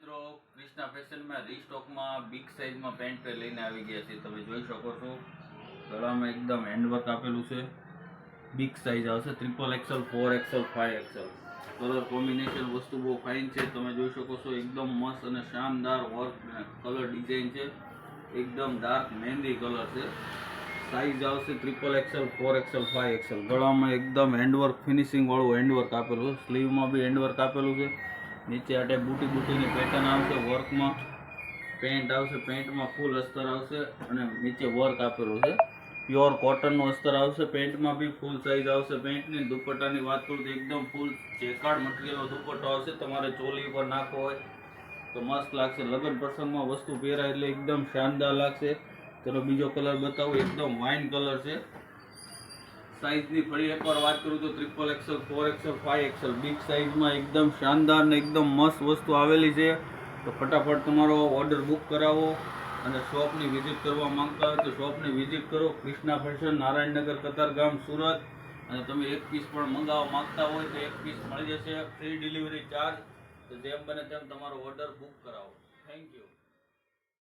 મિત્રો ક્રિષ્ના ફેશનમાં રીસ્ટોકમાં big સાઇઝમાં pant લઈને આવી ગયા છે। તમે જોઈ શકો છો ગળામાં એકદમ હેન્ડવર્ક આપેલું છે। બિગ સાઇઝ આવશે, XXL, 4XL, 5XL। Colour combination વસ્તુ બહુ ફાઇન છે। તમે જોઈ શકો છો એકદમ મસ્ત અને શાનદાર વર્ક કલર ડિઝાઇન છે। એકદમ ડાર્ક મહેંદી કલર છે। સાઇઝ આવશે XXL, 4XL, 5XL। ગળામાં એકદમ હેન્ડવર્ક ફિનિશિંગ વાળું હેન્ડવર્ક આપેલું છે। સ્લીવમાં બી હેન્ડવર્ક આપેલું છે। નીચે આટે બુટીની પેટર્ન આવશે, વર્કમાં પેન્ટ આવશે, પેન્ટમાં ફૂલ અસ્તર આવશે અને નીચે વર્ક આપેલું છે। પ્યોર કોટનનું અસ્તર આવશે, પેન્ટમાં બી ફૂલ સાઇઝ આવશે। પેન્ટની દુપટ્ટાની વાત કરું તો એકદમ ફૂલ જેકાર્ડ મટીરિયલનો દુપટ્ટો આવશે। તમારે ચોલી ઉપર નાખવો હોય તો મસ્ત લાગશે। લગ્ન પ્રસંગમાં વસ્તુ પહેરાય એટલે એકદમ શાનદાર લાગશે। ચલો બીજો કલર બતાવું, એકદમ વાઇન કલર છે। સાઇઝની ફરી એકવાર વાત કરું તો XXL, 4XL, 5XL બિગ સાઇઝમાં એકદમ શાનદાર ને એકદમ મસ્ત વસ્તુ આવેલી છે। તો ફટાફટ તમારો ઓર્ડર બુક કરાવો અને શોપની વિઝિટ કરવા માંગતા હોય તો શોપની વિઝિટ કરો। ક્રિષ્ના ફેશન, નારાયણનગર, કતારગામ, સુરત। અને તમે એક પીસ પણ મંગાવવા માંગતા હોય તો એક પીસ મળી જશે, ફ્રી ડિલિવરી ચાર્જ। તો જેમ બને તેમ તમારો ઓર્ડર બુક કરાવો। Thank you.